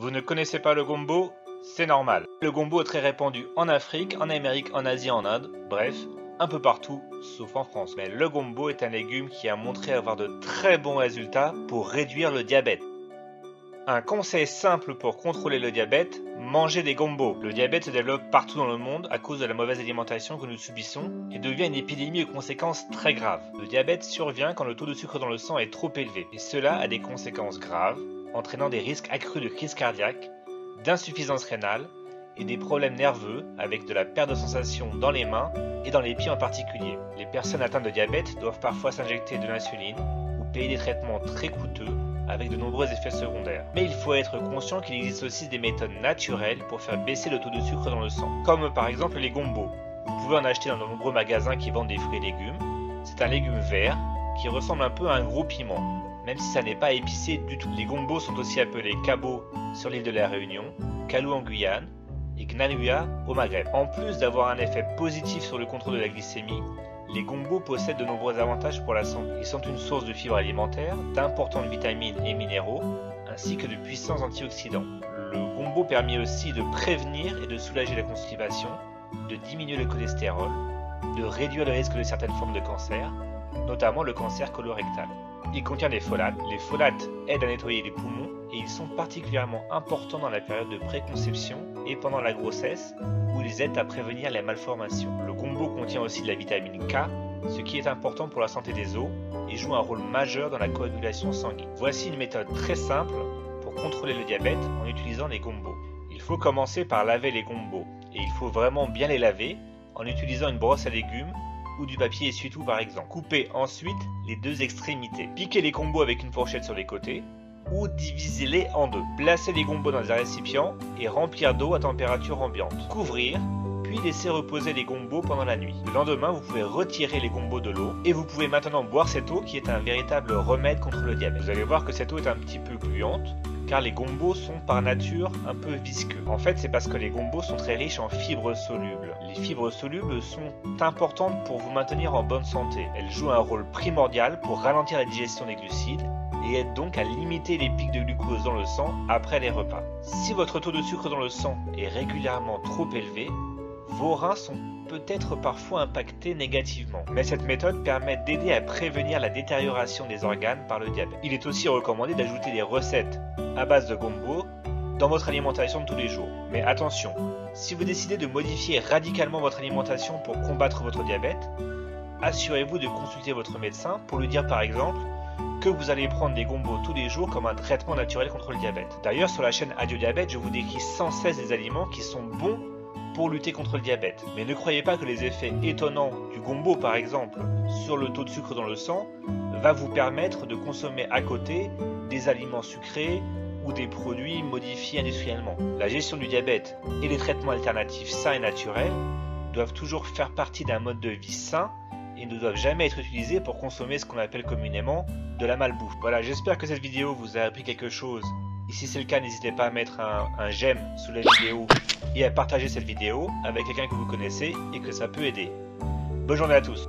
Vous ne connaissez pas le gombo? C'est normal. Le gombo est très répandu en Afrique, en Amérique, en Asie, en Inde, bref, un peu partout, sauf en France. Mais le gombo est un légume qui a montré avoir de très bons résultats pour réduire le diabète. Un conseil simple pour contrôler le diabète, mangez des gombos. Le diabète se développe partout dans le monde à cause de la mauvaise alimentation que nous subissons et devient une épidémie aux conséquences très graves. Le diabète survient quand le taux de sucre dans le sang est trop élevé et cela a des conséquences graves, entraînant des risques accrus de crise cardiaque, d'insuffisance rénale et des problèmes nerveux avec de la perte de sensation dans les mains et dans les pieds en particulier. Les personnes atteintes de diabète doivent parfois s'injecter de l'insuline ou payer des traitements très coûteux avec de nombreux effets secondaires. Mais il faut être conscient qu'il existe aussi des méthodes naturelles pour faire baisser le taux de sucre dans le sang, comme par exemple les gombos. Vous pouvez en acheter dans de nombreux magasins qui vendent des fruits et légumes. C'est un légume vert qui ressemble un peu à un gros piment, même si ça n'est pas épicé du tout. Les gombos sont aussi appelés cabot sur l'île de la Réunion, calou en Guyane et gnanouia au Maghreb. En plus d'avoir un effet positif sur le contrôle de la glycémie, les gombos possèdent de nombreux avantages pour la santé. Ils sont une source de fibres alimentaires, d'importantes vitamines et minéraux, ainsi que de puissants antioxydants. Le gombo permet aussi de prévenir et de soulager la constipation, de diminuer le cholestérol, de réduire le risque de certaines formes de cancer, notamment le cancer colorectal. Il contient des folates. Les folates aident à nettoyer les poumons et ils sont particulièrement importants dans la période de préconception et pendant la grossesse où ils aident à prévenir les malformations. Le gombo contient aussi de la vitamine K, ce qui est important pour la santé des os et joue un rôle majeur dans la coagulation sanguine. Voici une méthode très simple pour contrôler le diabète en utilisant les gombos. Il faut commencer par laver les gombos et il faut vraiment bien les laver en utilisant une brosse à légumes ou du papier essuie-tout par exemple. Coupez ensuite les deux extrémités. Piquez les gombos avec une fourchette sur les côtés ou divisez-les en deux. Placez les gombos dans un récipient et remplir d'eau à température ambiante. Couvrir, puis laisser reposer les gombos pendant la nuit. Le lendemain, vous pouvez retirer les gombos de l'eau et vous pouvez maintenant boire cette eau qui est un véritable remède contre le diabète. Vous allez voir que cette eau est un petit peu gluante car les gombos sont par nature un peu visqueux. En fait, c'est parce que les gombos sont très riches en fibres solubles. Les fibres solubles sont importantes pour vous maintenir en bonne santé. Elles jouent un rôle primordial pour ralentir la digestion des glucides et aident donc à limiter les pics de glucose dans le sang après les repas. Si votre taux de sucre dans le sang est régulièrement trop élevé, vos reins sont peut-être parfois impactés négativement. Mais cette méthode permet d'aider à prévenir la détérioration des organes par le diabète. Il est aussi recommandé d'ajouter des recettes à base de gombo dans votre alimentation de tous les jours. Mais attention, si vous décidez de modifier radicalement votre alimentation pour combattre votre diabète, assurez-vous de consulter votre médecin pour lui dire par exemple que vous allez prendre des gombos tous les jours comme un traitement naturel contre le diabète. D'ailleurs, sur la chaîne Adieu Diabète, je vous décris sans cesse des aliments qui sont bons pour lutter contre le diabète. Mais ne croyez pas que les effets étonnants du gombo par exemple sur le taux de sucre dans le sang va vous permettre de consommer à côté des aliments sucrés ou des produits modifiés industriellement. La gestion du diabète et les traitements alternatifs sains et naturels doivent toujours faire partie d'un mode de vie sain et ne doivent jamais être utilisés pour consommer ce qu'on appelle communément de la malbouffe. Voilà, j'espère que cette vidéo vous a appris quelque chose. Et si c'est le cas, n'hésitez pas à mettre un j'aime sous la vidéo et à partager cette vidéo avec quelqu'un que vous connaissez et que ça peut aider. Bonne journée à tous.